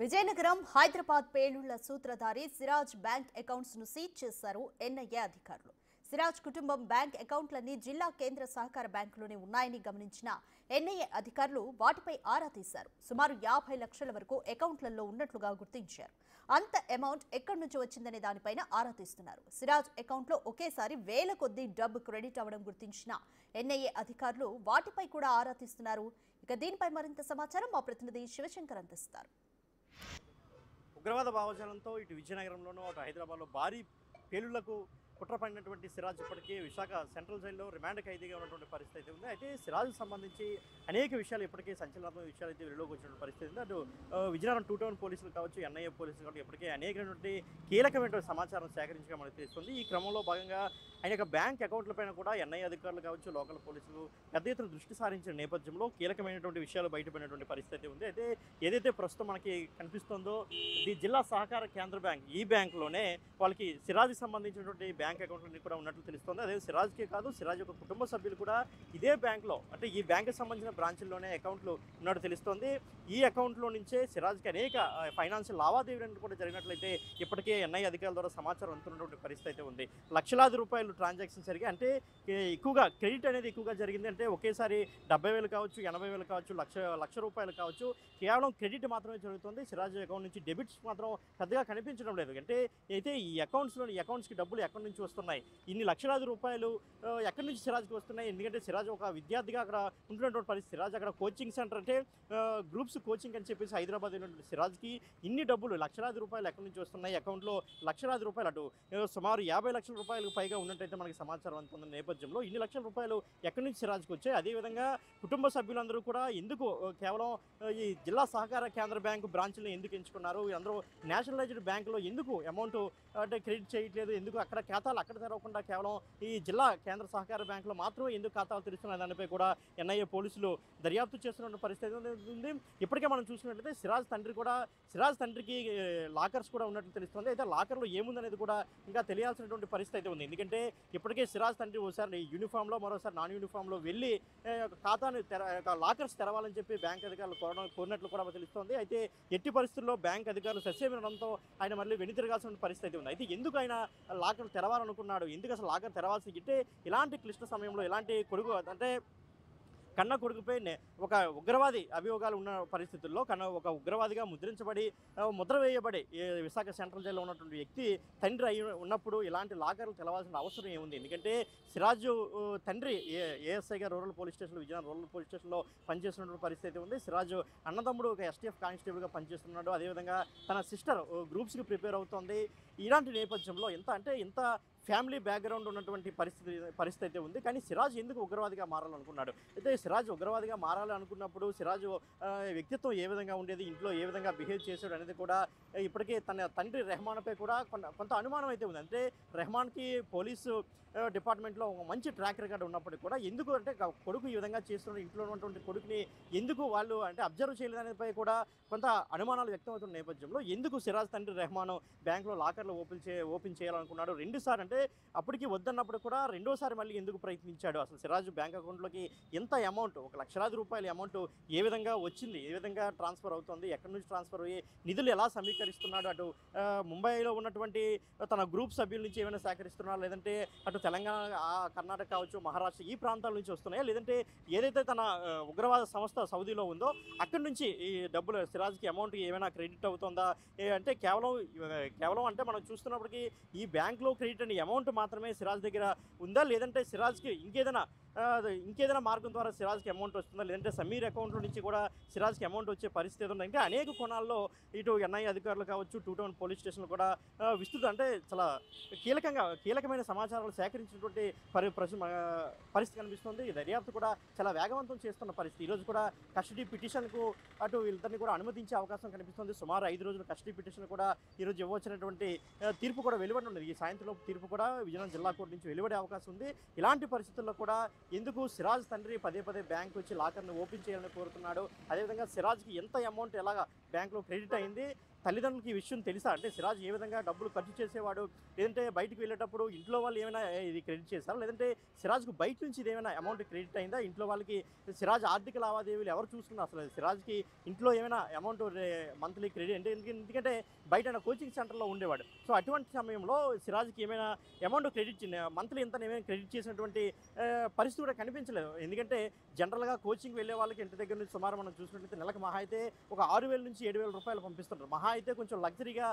విజయనగరం హైదరాబాద్ పేలుళ్ల సూత్రధారి Siraj bank accounts ను seize చేశారు ఎన్ఐఏ అధికారులు. సిరాజ్ కుటుంబం బ్యాంక్ అకౌంట్లన్నీ జిల్లా కేంద్ర సహకార బ్యాంకులోనే ఉన్నాయని గమనించిన ఎన్ఐఏ అధికారులు వాటిపై ఆరా తీశారు. సుమారు 50 లక్షల వరకు అకౌంట్లలో ఉన్నట్లుగా గుర్తించారు. అంత అమౌంట్ ఎక్కడి నుంచి వచ్చిందనే దానిపైన ఆరా తీస్తున్నారు. సిరాజ్ అకౌంట్లో ఒకేసారి వేల కొద్దీ డబ్బు క్రెడిట్ అవ్వడం గుర్తించిన ఎన్ఐఏ అధికారులు వాటిపై కూడా ఆరా తీస్తున్నారు. ఇక దీనిపై మరింత సమాచారం మా ప్రతినిధి శివశంకర్ అందిస్తారు. ఉగ్రవాద భావజాలంతో ఇటు విజయనగరంలోనూ అటు హైదరాబాద్లో భారీ పేలుళ్లకు కుట్ర పడినటువంటి సిరాజ్ ఇప్పటికీ విశాఖ సెంట్రల్ జైల్లో రిమాండ్ ఖైదీగా ఉన్నటువంటి పరిస్థితి అయితే ఉంది. అయితే సిరాజ్కి సంబంధించి అనేక విషయాలు ఇప్పటికే సంచలనాత్మక విషయాలు అయితే వెలుగులోకి వచ్చినటువంటి పరిస్థితి ఉంది. అటు విజయనగరం 2 టౌన్ పోలీసులు కావచ్చు, ఎన్ఐఏ పోలీసులు కావచ్చు, ఇప్పటికే అనేకమైనటువంటి కీలకమైనటువంటి సమాచారం సేకరించగా మనకు తెలుస్తుంది. ఈ క్రమంలో భాగంగా ఆయన యొక్క బ్యాంక్ అకౌంట్లపైన కూడా ఎన్ఐఏ అధికారులు కావచ్చు, లోకల్ పోలీసులు పెద్ద ఎత్తున దృష్టి సారించిన నేపథ్యంలో కీలకమైనటువంటి విషయాలు బయటపడినటువంటి పరిస్థితి ఉంది. అయితే ఏదైతే ప్రస్తుతం మనకి కనిపిస్తుందో ఈ జిల్లా సహకార కేంద్ర బ్యాంక్, ఈ బ్యాంకులోనే వాళ్ళకి సిరాజ్కి సంబంధించినటువంటి బ్యాంక్ అకౌంట్లన్నీ కూడా ఉన్నట్లు తెలుస్తుంది. అదే సిరాజ్కే కాదు, సిరాజ్ యొక్క కుటుంబ సభ్యులు కూడా ఇదే బ్యాంక్లో, అంటే ఈ బ్యాంకుకి సంబంధించిన బ్రాంచ్ల్లోనే అకౌంట్లు ఉన్నట్టు తెలుస్తోంది. ఈ అకౌంట్లో నుంచే సిరాజ్కి అనేక ఫైనాన్షియల్ లావాదేవీలు కూడా జరిగినట్లయితే ఇప్పటికే ఎన్ఐఏ అధికారుల ద్వారా సమాచారం అందుతున్నటువంటి పరిస్థితి అయితే ఉంది. లక్షలాది రూపాయలు ట్రాన్సాక్షన్ జరిగాయి. అంటే ఎక్కువగా క్రెడిట్ అనేది ఎక్కువగా జరిగింది. అంటే ఒకేసారి 70,000 కావచ్చు, 80,000 కావచ్చు, లక్ష రూపాయలు కావచ్చు, కేవలం క్రెడిట్ మాత్రమే జరుగుతుంది. సిరాజ్ అకౌంట్ నుంచి డెబిట్స్ మాత్రం పెద్దగా కనిపించడం లేదు. అంటే అయితే ఈ అకౌంట్స్కి డబ్బులు ఎక్కడి నుంచి వస్తున్నాయి, ఇన్ని లక్షలాది రూపాయలు ఎక్కడి నుంచి సిరాజ్కి వస్తున్నాయి? ఎందుకంటే సిరాజ్ ఒక విద్యార్థిగా అక్కడ ఉంటున్నటువంటి పరిస్థితి. సిరాజ్ అక్కడ కోచింగ్ సెంటర్, అంటే గ్రూప్స్ కోచింగ్ అని చెప్పేసి హైదరాబాద్ ఉన్నటువంటి సిరాజ్కి ఇన్ని డబ్బులు లక్షలాది రూపాయలు ఎక్కడి నుంచి వస్తున్నాయి? అకౌంట్లో లక్షలాది రూపాయలు, అటు సుమారు 50 లక్షల రూపాయలకు పైగా ఉన్నట్టయితే మనకి సమాచారం అందుతున్న నేపథ్యంలో ఇన్ని లక్షల రూపాయలు ఎక్కడి నుంచి సిరాజ్కి వచ్చాయి? అదేవిధంగా కుటుంబ సభ్యులందరూ కూడా ఎందుకు కేవలం ఈ జిల్లా సహకార కేంద్ర బ్యాంకు బ్రాంచ్లను ఎందుకు ఎంచుకున్నారు? అందరూ నేషనలైజ్డ్ బ్యాంకులో ఎందుకు అమౌంట్ అంటే క్రెడిట్ చేయట్లేదు? ఎందుకు అక్కడ ఖాతాలు అక్కడ తెరవకుండా కేవలం ఈ జిల్లా కేంద్ర సహకార బ్యాంకులో మాత్రమే ఎందుకు ఖాతాలు తెరుస్తున్న దానిపై కూడా ఎన్ఐఏ పోలీసులు దర్యాప్తు చేస్తున్న పరిస్థితి ఉంది. ఇప్పటికే మనం చూసినట్లయితే సిరాజ్ తండ్రికి లాకర్స్ కూడా ఉన్నట్లు తెలుస్తుంది. అయితే లాకర్లో ఏముందనేది కూడా ఇంకా తెలియాల్సినటువంటి పరిస్థితి అయితే ఉంది. ఎందుకంటే ఇప్పటికే సిరాజ్ తండ్రి ఒకసారి యూనిఫామ్లో, మరోసారి నాన్ యూనిఫామ్లో వెళ్ళి ఖాతాను లాకర్స్ తెరవాలని చెప్పి బ్యాంక్ అధికారులు కోరినట్లు కూడా తెలుస్తోంది. అయితే ఎట్టి పరిస్థితుల్లో బ్యాంక్ అధికారులు సస్యమినడంతో ఆయన మళ్ళీ వెనుతిరగాల్సిన పరిస్థితి ఉంది. అయితే ఎందుకు ఆయన లాకర్ తెరవాలనుకున్నాడు? ఎందుకు అసలు లాకర్ తెరవాల్సి అంటే ఇలాంటి క్లిష్ట సమయంలో ఇలాంటి కొడుకు, అంటే కన్న కొడుకుపై ఒక ఉగ్రవాది అభియోగాలు ఉన్న పరిస్థితుల్లో ఒక ఉగ్రవాదిగా ముద్ర వేయబడి విశాఖ సెంట్రల్ జైల్లో ఉన్నటువంటి వ్యక్తి తండ్రి అయి ఉన్నప్పుడు ఇలాంటి లాకర్లు తెలవాల్సిన అవసరం ఏముంది? ఎందుకంటే సిరాజు తండ్రి ఏఎస్ఐగా విజయనగరం రూరల్ పోలీస్ స్టేషన్లో పనిచేస్తున్నటువంటి పరిస్థితి ఉంది. సిరాజు అన్నదమ్ముడు ఒక ఎస్టీఎఫ్ కానిస్టేబుల్గా పనిచేస్తున్నాడు. అదేవిధంగా తన సిస్టర్ గ్రూప్స్కి ప్రిపేర్ అవుతోంది. ఇలాంటి నేపథ్యంలో ఇంత ఫ్యామిలీ బ్యాక్గ్రౌండ్ ఉన్నటువంటి పరిస్థితి అయితే ఉంది. కానీ సిరాజ్ ఎందుకు ఉగ్రవాదిగా మారాలనుకున్నాడు? అయితే సిరాజ్ ఉగ్రవాదిగా మారాలనుకున్నప్పుడు సిరాజ్ వ్యక్తిత్వం ఏ విధంగా ఉండేది, ఇంట్లో ఏ విధంగా బిహేవ్ చేశాడు అనేది కూడా ఇప్పటికే తన తండ్రి రెహమాన్పై కూడా కొంత అనుమానం అయితే ఉంది. అంటే రెహమాన్కి పోలీసు డిపార్ట్మెంట్లో ఒక మంచి ట్రాక్ రికార్డ్ ఉన్నప్పటికీ కూడా ఎందుకు అంటే కొడుకు ఈ విధంగా చేస్తున్న, ఇంట్లో ఉన్నటువంటి కొడుకుని ఎందుకు వాళ్ళు అంటే అబ్జర్వ్ చేయలేదనేపై కూడా కొంత అనుమానాలు వ్యక్తమవుతున్న నేపథ్యంలో ఎందుకు సిరాజ్ తండ్రి రెహమాన్ బ్యాంకులో లాకర్లు ఓపెన్ చేయాలనుకున్నాడు? 2 సార్లు, అంటే అప్పటికి వద్దన్నప్పుడు కూడా రెండోసారి మళ్ళీ ఎందుకు ప్రయత్నించాడు? అసలు సిరాజ్ బ్యాంక్ అకౌంట్లోకి ఎంత అమౌంట్, ఒక లక్షలాది రూపాయల అమౌంట్ ఏ విధంగా వచ్చింది, ఏ విధంగా ట్రాన్స్ఫర్ అవుతుంది, ఎక్కడి నుంచి ట్రాన్స్ఫర్ అయ్యి నిధులు ఎలా సమీకరిస్తున్నాడు? అటు ముంబైలో ఉన్నటువంటి తన గ్రూప్ సభ్యుల నుంచి ఏమైనా సేకరిస్తున్నాడు, లేదంటే అటు తెలంగాణ, కర్ణాటక కావచ్చు, మహారాష్ట్ర ఈ ప్రాంతాల నుంచి వస్తున్నాయా, లేదంటే ఏదైతే తన ఉగ్రవాద సంస్థ సౌదీలో ఉందో అక్కడి నుంచి ఈ డబ్బులు సిరాజ్కి అమౌంట్ ఏమైనా క్రెడిట్ అవుతుందా? అంటే కేవలం అంటే మనం చూస్తున్నప్పటికీ ఈ బ్యాంక్లో క్రెడిట్ అనే అమౌంట్ మాత్రమే సిరాజ్ దగ్గర ఉందా, లేదంటే సిరాజ్కి ఇంకేదైనా మార్గం ద్వారా సిరాజ్కి అమౌంట్ వస్తుందా, లేదంటే సమీర్ అకౌంట్లో నుంచి కూడా సిరాజ్కి అమౌంట్ వచ్చే పరిస్థితి ఉందా? ఇంకా అనేక కోణాల్లో ఇటు ఎన్ఐఏ అధికారులు కావచ్చు, 2 టౌన్ పోలీస్ స్టేషన్లు కూడా అంటే చాలా కీలకమైన సమాచారాలు సేకరించినటువంటి పరిస్థితి కనిపిస్తుంది. ఈ దర్యాప్తు కూడా చాలా వేగవంతం చేస్తున్న పరిస్థితి. ఈరోజు కూడా కస్టడీ పిటిషన్కు అటు వీళ్ళందరినీ కూడా అనుమతించే అవకాశం కనిపిస్తుంది. సుమారు 5 రోజుల కస్టడీ పిటిషన్ కూడా ఈరోజు ఇవ్వచ్చినటువంటి తీర్పు కూడా వెలువడి ఉన్నది. ఈ సాయంత్రం తీర్పు కూడా విజయనగరం జిల్లా కోర్టు నుంచి వెలువడే అవకాశం ఉంది. ఇలాంటి పరిస్థితుల్లో కూడా ఎందుకు సిరాజ్ తండ్రి పదే బ్యాంక్ వచ్చి లాకర్ను ఓపెన్ చేయాలని కోరుతున్నాడు? అదేవిధంగా సిరాజ్కి ఎంత అమౌంట్ ఎలాగా బ్యాంకులో క్రెడిట్ అయింది, తల్లిదండ్రులకి ఈ విషయం తెలుసా? అంటే సిరాజ్ ఏ విధంగా డబ్బులు ఖర్చు చేసేవాడు? లేదంటే బయటికి వెళ్ళేటప్పుడు ఇంట్లో వాళ్ళు ఏమైనా ఇది క్రెడిట్ చేశారా? లేదంటే సిరాజ్‌కు బయట నుంచి ఇదేమైనా అమౌంట్ క్రెడిట్ అయిందా? ఇంట్లో వాళ్ళకి సిరాజ్ ఆర్థిక లావాదేవీలు ఎవరు చూసుకున్నారు అసలు? సిరాజ్‌కి ఇంట్లో ఏమైనా అమౌంట్ మంత్లీ క్రెడిట్ అంటే ఎందుకంటే బయట ఆయన కోచింగ్ సెంటర్‌లో ఉండేవాడు. సో, అటువంటి సమయంలో సిరాజ్‌కి ఏమైనా అమౌంట్ క్రెడిట్ మంత్లీ ఇంతని ఏమైనా క్రెడిట్ చేసినటువంటి పరిస్థితి కూడా కనిపించలేదు. ఎందుకంటే జనరల్‌గా కోచింగ్‌కి వెళ్ళే వాళ్ళకి ఇంటి దగ్గర నుంచి సుమారు మనం చూసినట్లయితే నెలకు మహా అయితే ఒక 6,000 నుంచి 7,000 రూపాయలు పంపిస్తుంటారు. మహా అయితే కొంచెం లగ్జరీగా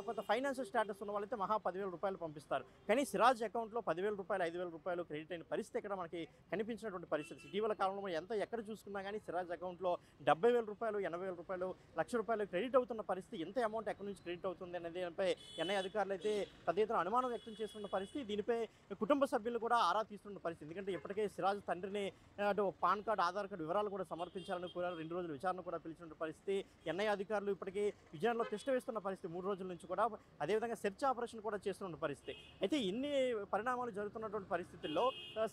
కొంత ఫైనాన్షియల్ స్టేటస్ ఉన్న వాళ్ళైతే మహా 10,000 రూపాయలు పంపిస్తారు. కానీ సిరాజ్ అకౌంట్లో 10,000 రూపాయలు, 5,000 రూపాయలు క్రెడిట్ అయిన పరిస్థితి ఇక్కడ మనకి కనిపించినటువంటి పరిస్థితి. ఇటీవల కాలంలో ఎక్కడ చూసుకున్నా కానీ సిరాజ్ అకౌంట్లో 70,000 రూపాయలు, 80,000 రూపాయలు, లక్ష రూపాయలు క్రెడిట్ అవుతున్న పరిస్థితి. ఎంత అమౌంట్ ఎక్కడి నుంచి క్రెడిట్ అవుతుంది అనేది దానిపై ఎన్ఐ అధికారులు అయితే పెద్ద ఎత్తున అనుమానం వ్యక్తం చేస్తున్న పరిస్థితి. దీనిపై కుటుంబ సభ్యులు కూడా ఆరా తీస్తున్న పరిస్థితి. ఎందుకంటే ఇప్పటికే సిరాజ్ తండ్రిని అటు పాన్ కార్డు, ఆధార్ కార్డు వివరాలు కూడా సమర్పించాలని కోరారు. 2 రోజులు విచారణ కూడా పిలిచిన పరిస్థితి. ఎన్ఐ అధికారులు ఇప్పటికీ విజయనగరంలో టెస్ట్ వేస్తున్న పరిస్థితి 3 రోజుల నుంచి కూడా. అదేవిధంగా సెర్చ్ ఆపరేషన్ కూడా చేస్తున్న పరిస్థితి. అయితే ఇన్ని పరిణామాలు జరుగుతున్నటువంటి పరిస్థితుల్లో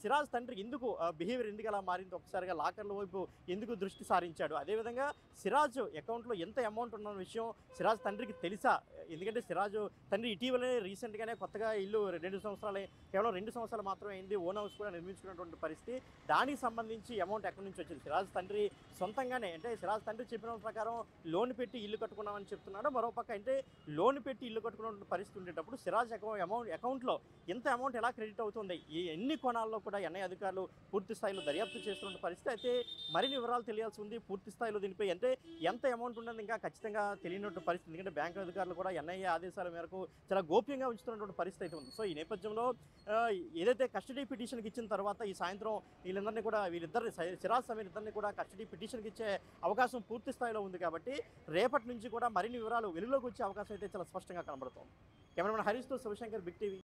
సిరాజ్ తండ్రి ఎందుకు బిహేవియర్ ఎందుకు అలా మారింది? ఒకసారిగా లాకర్ల వైపు ఎందుకు దృష్టి సారించాడు? అదేవిధంగా సిరాజ్ అకౌంట్లో ఎంత అమౌంట్ ఉన్న విషయం సిరాజ్ తండ్రికి తెలుసా? ఎందుకంటే సిరాజ్ తండ్రి ఇటీవలే రీసెంట్గానే కొత్తగా ఇల్లు 2 సంవత్సరాలే, కేవలం 2 సంవత్సరాలు మాత్రమే అయింది. ఓన్ హౌస్ కూడా నిర్మించుకున్నటువంటి పరిస్థితి. దానికి సంబంధించి అమౌంట్ ఎక్కడి నుంచి వచ్చింది? సిరాజ్ తండ్రి సొంతంగానే, అంటే సిరాజ్ తండ్రి చెప్పిన ప్రకారం లోన్ పెట్టి ఇల్లు కట్టుకున్నామని చెప్తున్నాడు. మరోపక్క అంటే లోన్ పెట్టి ఇల్లు కట్టుకున్న పరిస్థితి ఉండేటప్పుడు సిరాజ్ అకౌంట్లో ఎంత అమౌంట్ ఎలా క్రెడిట్ అవుతుంది? ఈ ఎన్ని కోణాల్లో కూడా ఎన్ఐ అధికారులు పూర్తి స్థాయిలో దర్యాప్తు చేస్తున్న పరిస్థితి. అయితే మరిన్ని వివరాలు తెలియాల్సి ఉంది. పూర్తి స్థాయిలో దీనిపై అంటే ఎంత అమౌంట్ ఉన్నది ఇంకా ఖచ్చితంగా తెలియనటువంటి పరిస్థితి. ఎందుకంటే బ్యాంకు అధికారులు కూడా ఎన్ఐఏ ఆదేశాల మేరకు చాలా గోప్యంగా ఉంచుతున్నటువంటి పరిస్థితి అయితే ఉంది. సో, ఈ నేపథ్యంలో ఏదైతే కస్టడీ పిటిషన్కి ఇచ్చిన తర్వాత ఈ సాయంత్రం వీళ్ళిద్దరిని సిరాజ్ సమీర్ ఇద్దరిని కూడా కస్టడీ పిటిషన్కి ఇచ్చే అవకాశం పూర్తి స్థాయిలో ఉంది. కాబట్టి రేపటి నుంచి కూడా మరిన్ని వివరాలు వెలుగులోకి వచ్చే అవకాశం అయితే చాలా స్పష్టంగా కనబడుతోంది. కెమెరామెన్ హరీష్తో శివశంకర్, బిగ్ టీవీ.